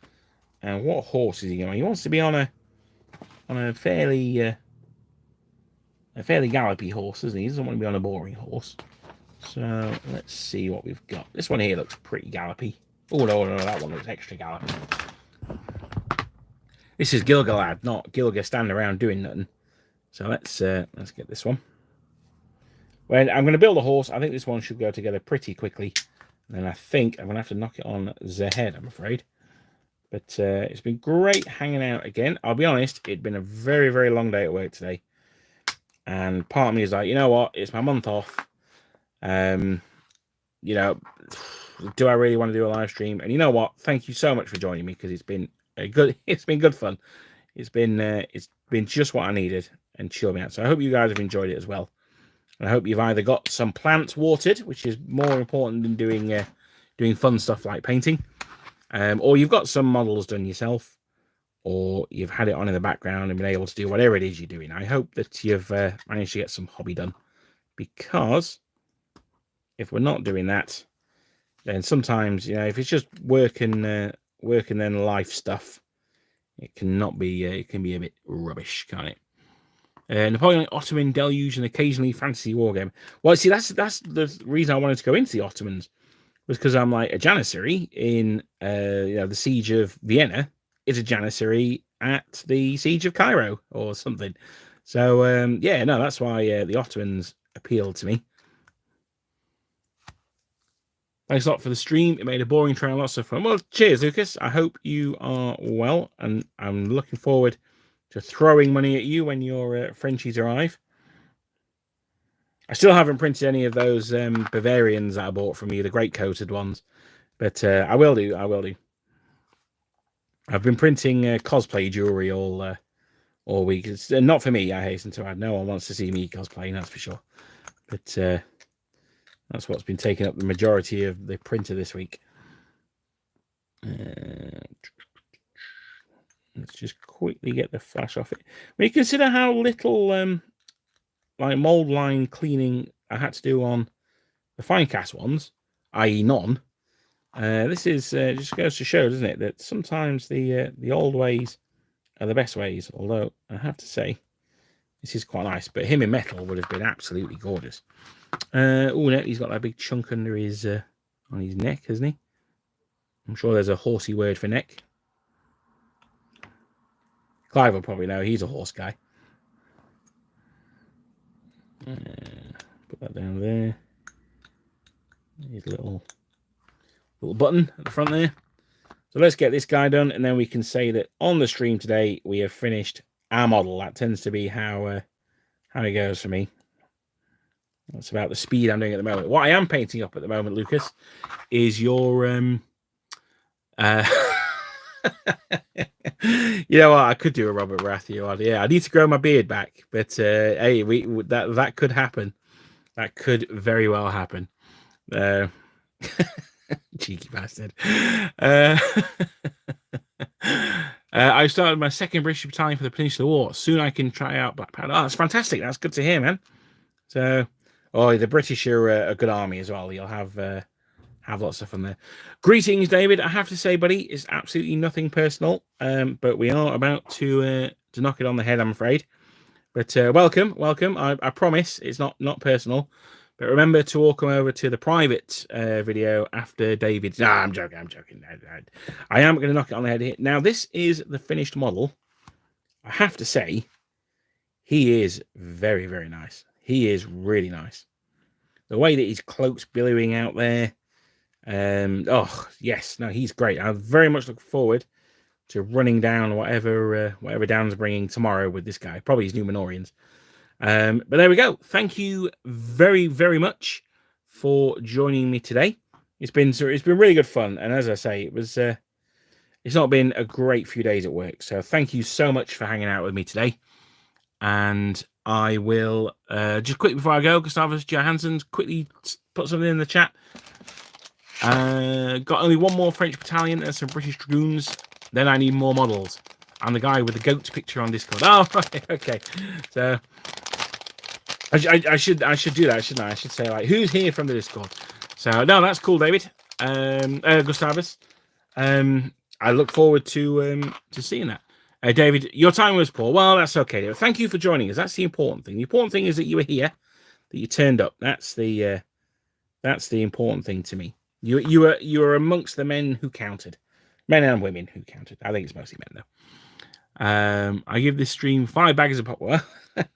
And what horse is he on? He wants to be on a fairly gallopy horse, doesn't he? He doesn't want to be on a boring horse. So let's see what we've got. This one here looks pretty gallopy. Oh no, that one looks extra gallopy. This is Gilgalad, not Gilga standing around doing nothing. So let's get this one. When I'm going to build a horse, I think this one should go together pretty quickly. And I think I'm going to have to knock it on the head, I'm afraid. But it's been great hanging out again. I'll be honest, it'd been a very, very long day at work today. And part of me is like, you know what? It's my month off. You know, do I really want to do a live stream? And you know what? Thank you so much for joining me, because it's been good fun. It's been just what I needed and chill me out. So I hope you guys have enjoyed it as well. And I hope you've either got some plants watered, which is more important than doing fun stuff like painting, or you've got some models done yourself, or you've had it on in the background and been able to do whatever it is you're doing. I hope that you've managed to get some hobby done, because if we're not doing that, then sometimes, you know, if it's just work and then life stuff, it cannot be. It can be a bit rubbish, can't it? Napoleonic Ottoman deluge and occasionally fantasy wargame. Well, see, that's the reason I wanted to go into the Ottomans, was because I'm like, a janissary in the siege of Vienna is a janissary at the siege of Cairo or something. So yeah, no, that's why the Ottomans appealed to me. Thanks a lot for the stream. It made a boring trial lots of fun. Well, cheers, Lucas. I hope you are well, and I'm looking forward to throwing money at you when your Frenchies arrive. I still haven't printed any of those Bavarians that I bought from you, the great coated ones, but I will do. I've been printing cosplay jewelry all week. It's not for me, I hasten to add. No one wants to see me cosplaying, that's for sure. But that's what's been taking up the majority of the printer this week. Let's just quickly get the flash off it. When you consider how little like mold line cleaning I had to do on the Finecast ones, i.e. none, this is just goes to show, doesn't it, that sometimes the old ways are the best ways. Although I have to say, this is quite nice. But him in metal would have been absolutely gorgeous. Oh, no, he's got that big chunk under his on his neck, hasn't he? I'm sure there's a horsey word for neck. Clive will probably know. He's a horse guy. Put that down there. His little button at the front there. So let's get this guy done, and then we can say that on the stream today we have finished our model. That tends to be how it goes for me. That's about the speed I'm doing at the moment. What I am painting up at the moment, Lucas, is your you know what? I could do a Robert Baratheon. Yeah, I need to grow my beard back, but hey, that could happen. That could very well happen. Cheeky bastard. I started my second British battalion for the Peninsular War. Soon I can try out Black Powder. Oh, that's fantastic. That's good to hear, man. So, the British are a good army as well. You'll have lots of fun there. Greetings, David. I have to say, buddy, it's absolutely nothing personal, but we are about to knock it on the head, I'm afraid. But welcome. I promise it's not personal. But remember to all come over to the private video after David's. No, I'm joking. I am going to knock it on the head here. Now, this is the finished model. I have to say, he is very, very nice. He is really nice. The way that his cloak's billowing out there. Oh, yes. No, he's great. I very much look forward to running down whatever Dan's bringing tomorrow with this guy. Probably his Numenorians. But there we go. Thank you very, very much for joining me today. It's been really good fun, and as I say, it's not been a great few days at work. So thank you so much for hanging out with me today. And I will just quickly before I go, Gustavus Johansson, quickly put something in the chat. Got only one more French battalion and some British dragoons. Then I need more models. I'm the guy with the goat picture on Discord. Oh, right, okay. So I should do that, shouldn't I? I should say, like, who's here from the Discord? So no, that's cool, David. Gustavus. I look forward to seeing that. David, your time was poor. Well, that's okay, David. Thank you for joining us. That's the important thing. The important thing is that you were here, that you turned up. That's the important thing to me. You were amongst the men who counted, men and women who counted. I think it's mostly men though. I give this stream 5 bags of popcorn.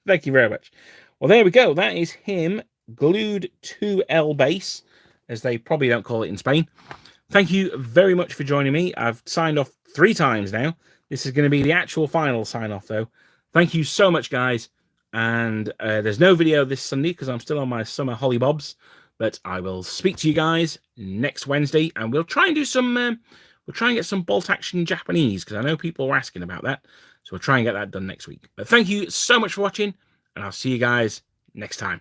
Thank you very much. Well, there we go. That is him glued to El base, as they probably don't call it in Spain. Thank you very much for joining me. I've signed off 3 times now. This is going to be the actual final sign off, though. Thank you so much, guys. And there's no video this Sunday because I'm still on my summer hollybobs. But I will speak to you guys next Wednesday, and we'll try and do some. We'll try and get some bolt action Japanese because I know people are asking about that. So we'll try and get that done next week. But thank you so much for watching, and I'll see you guys next time.